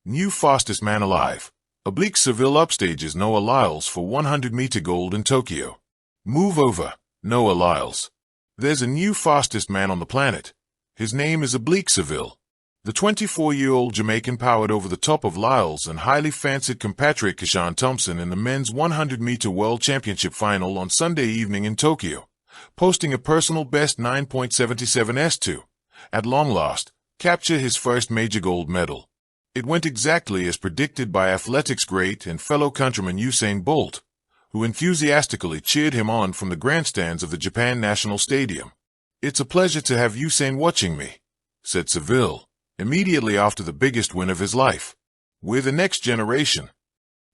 New fastest man alive. Oblique Seville upstages Noah Lyles for 100-meter gold in Tokyo. Move over, Noah Lyles. There's a new fastest man on the planet. His name is Oblique Seville. The 24-year-old Jamaican powered over the top of Lyles and highly fancied compatriot Keshawn Thompson in the men's 100-meter World Championship final on Sunday evening in Tokyo, posting a personal best 9.77s to, at long last, capture his first major gold medal. It went exactly as predicted by athletics great and fellow countryman Usain Bolt, who enthusiastically cheered him on from the grandstands of the Japan National Stadium. "It's a pleasure to have Usain watching me," said Seville, immediately after the biggest win of his life. "We're the next generation."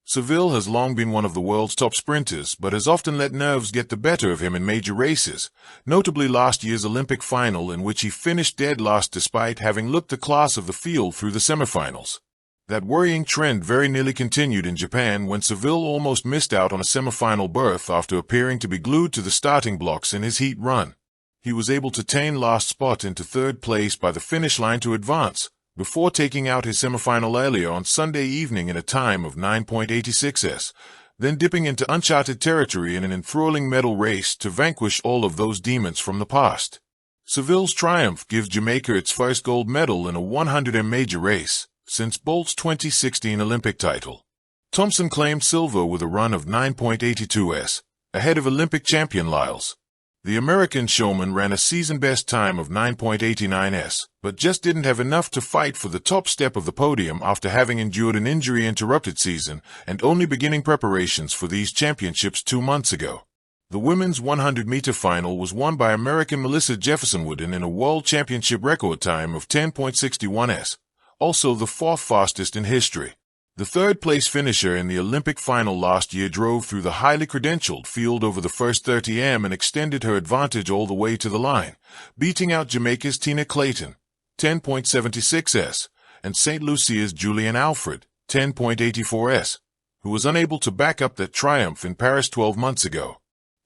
Seville has long been one of the world's top sprinters, but has often let nerves get the better of him in major races, notably last year's Olympic final in which he finished dead last despite having looked the class of the field through the semifinals. That worrying trend very nearly continued in Japan when Seville almost missed out on a semifinal berth after appearing to be glued to the starting blocks in his heat run. He was able to tame last spot into third place by the finish line to advance, before taking out his semifinal earlier on Sunday evening in a time of 9.86s, then dipping into uncharted territory in an enthralling medal race to vanquish all of those demons from the past. Seville's triumph gives Jamaica its first gold medal in a 100m major race since Bolt's 2016 Olympic title. Thompson claimed silver with a run of 9.82s, ahead of Olympic champion Lyles. The American showman ran a season-best time of 9.89s, but just didn't have enough to fight for the top step of the podium after having endured an injury-interrupted season and only beginning preparations for these championships 2 months ago. The women's 100-meter final was won by American Melissa Jefferson Wooden in a World Championship record time of 10.61s, also the fourth fastest in history. The third-place finisher in the Olympic final last year drove through the highly credentialed field over the first 30m and extended her advantage all the way to the line, beating out Jamaica's Tina Clayton, 10.76s, and St. Lucia's Julian Alfred, 10.84s, who was unable to back up that triumph in Paris 12 months ago.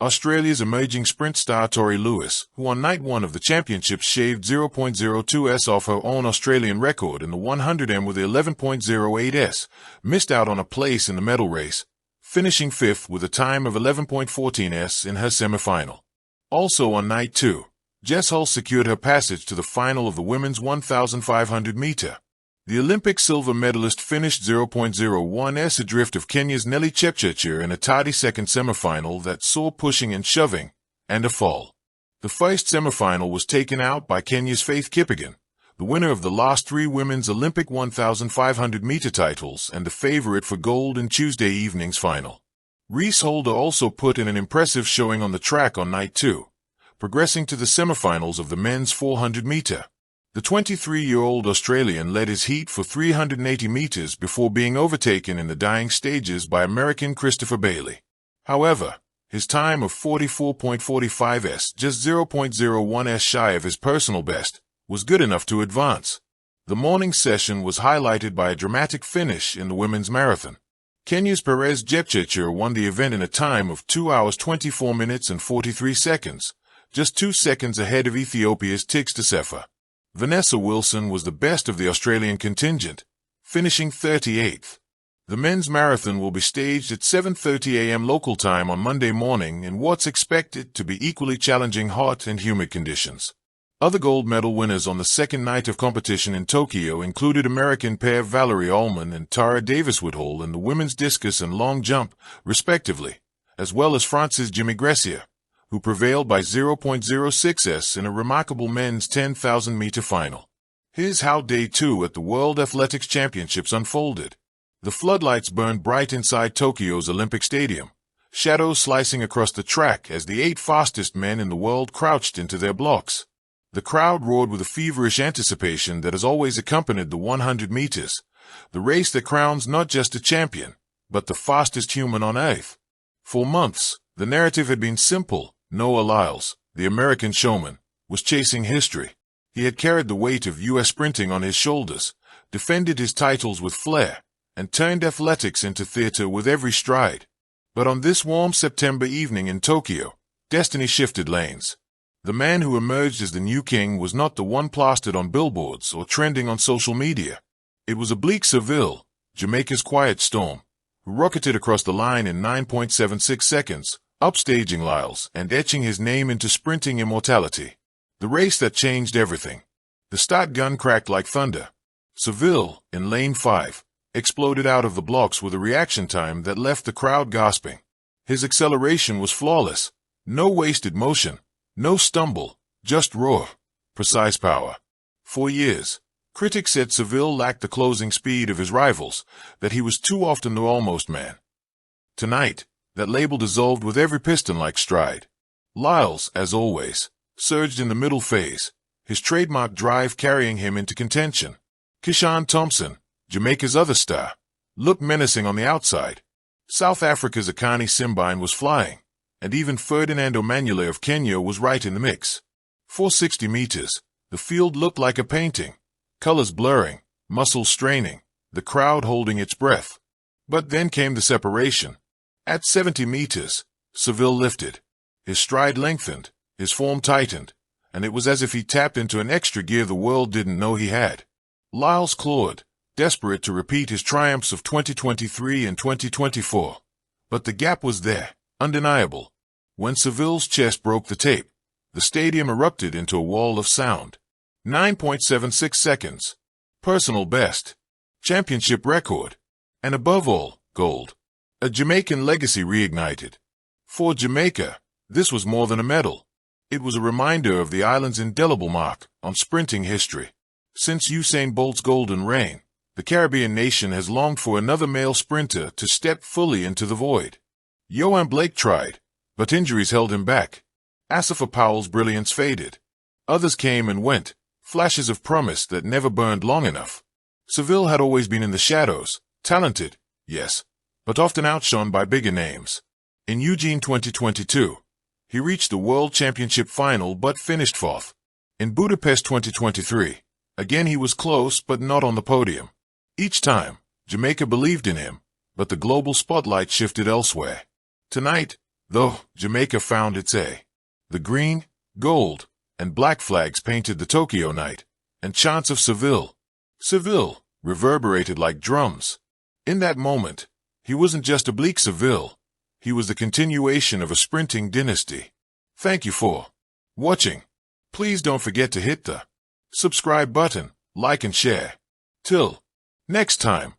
Australia's emerging sprint star Tori Lewis, who on night one of the championships shaved 0.02s off her own Australian record in the 100m with 11.08s, missed out on a place in the medal race, finishing fifth with a time of 11.14s in her semi-final. Also on night two, Jess Hull secured her passage to the final of the women's 1,500-meter. The Olympic silver medalist finished 0.01s adrift of Kenya's Nelly Chepchirchir in a tardy second semifinal that saw pushing and shoving, and a fall. The first semifinal was taken out by Kenya's Faith Kipaghan, the winner of the last 3 women's Olympic 1,500-meter titles and the favorite for gold in Tuesday evening's final. Reese Holder also put in an impressive showing on the track on night 2, progressing to the semifinals of the men's 400-meter. The 23-year-old Australian led his heat for 380 meters before being overtaken in the dying stages by American Christopher Bailey. However, his time of 44.45s, just 0.01s shy of his personal best, was good enough to advance. The morning session was highlighted by a dramatic finish in the women's marathon. Kenya's Perez Jepchirchir won the event in a time of 2 hours 24 minutes and 43 seconds, just 2 seconds ahead of Ethiopia's Tigst-Assefa. Vanessa Wilson was the best of the Australian contingent, finishing 38th. The men's marathon will be staged at 7:30 a.m. local time on Monday morning in what's expected to be equally challenging hot and humid conditions. Other gold medal winners on the second night of competition in Tokyo included American pair Valerie Ullman and Tara Davis-Woodhull in the women's discus and long jump, respectively, as well as France's Jimmy Gressier, who prevailed by 0.06s in a remarkable men's 10,000-meter final. Here's how Day 2 at the World Athletics Championships unfolded. The floodlights burned bright inside Tokyo's Olympic Stadium, shadows slicing across the track as the 8 fastest men in the world crouched into their blocks. The crowd roared with the feverish anticipation that has always accompanied the 100 meters, the race that crowns not just a champion, but the fastest human on Earth. For months, the narrative had been simple. Noah Lyles, the American showman, was chasing history. He had carried the weight of U.S. sprinting on his shoulders, defended his titles with flair, and turned athletics into theater with every stride. But on this warm September evening in Tokyo, destiny shifted lanes. The man who emerged as the new king was not the one plastered on billboards or trending on social media. It was Oblique Seville, Jamaica's quiet storm, who rocketed across the line in 9.76 seconds, upstaging Lyles and etching his name into sprinting immortality. The race that changed everything. The start gun cracked like thunder. Seville, in lane 5, exploded out of the blocks with a reaction time that left the crowd gasping. His acceleration was flawless. No wasted motion, no stumble, just raw, precise power. For years, critics said Seville lacked the closing speed of his rivals, that he was too often the almost man. Tonight, that label dissolved with every piston-like stride. Lyles, as always, surged in the middle phase, his trademark drive carrying him into contention. Keyshawn Thompson, Jamaica's other star, looked menacing on the outside. South Africa's Akani Simbine was flying, and even Ferdinando Manuele of Kenya was right in the mix. For 60 meters, the field looked like a painting, colors blurring, muscles straining, the crowd holding its breath. But then came the separation. At 70 meters, Seville lifted. His stride lengthened, his form tightened, and it was as if he tapped into an extra gear the world didn't know he had. Lyles clawed, desperate to repeat his triumphs of 2023 and 2024. But the gap was there, undeniable. When Seville's chest broke the tape, the stadium erupted into a wall of sound. 9.76 seconds. Personal best. Championship record. And above all, gold. A Jamaican legacy reignited. For Jamaica, this was more than a medal. It was a reminder of the island's indelible mark on sprinting history. Since Usain Bolt's golden reign, the Caribbean nation has longed for another male sprinter to step fully into the void. Yohan Blake tried, but injuries held him back. Asafa Powell's brilliance faded. Others came and went, flashes of promise that never burned long enough. Seville had always been in the shadows, talented, yes, but often outshone by bigger names. In Eugene 2022, he reached the World Championship final but finished fourth. In Budapest 2023, again he was close but not on the podium. Each time, Jamaica believed in him, but the global spotlight shifted elsewhere. Tonight, though, Jamaica found its A. The green, gold, and black flags painted the Tokyo night, and chants of Seville, Seville, reverberated like drums. In that moment, he wasn't just Oblique Seville, he was the continuation of a sprinting dynasty. Thank you for watching. Please don't forget to hit the subscribe button, like and share. Till next time.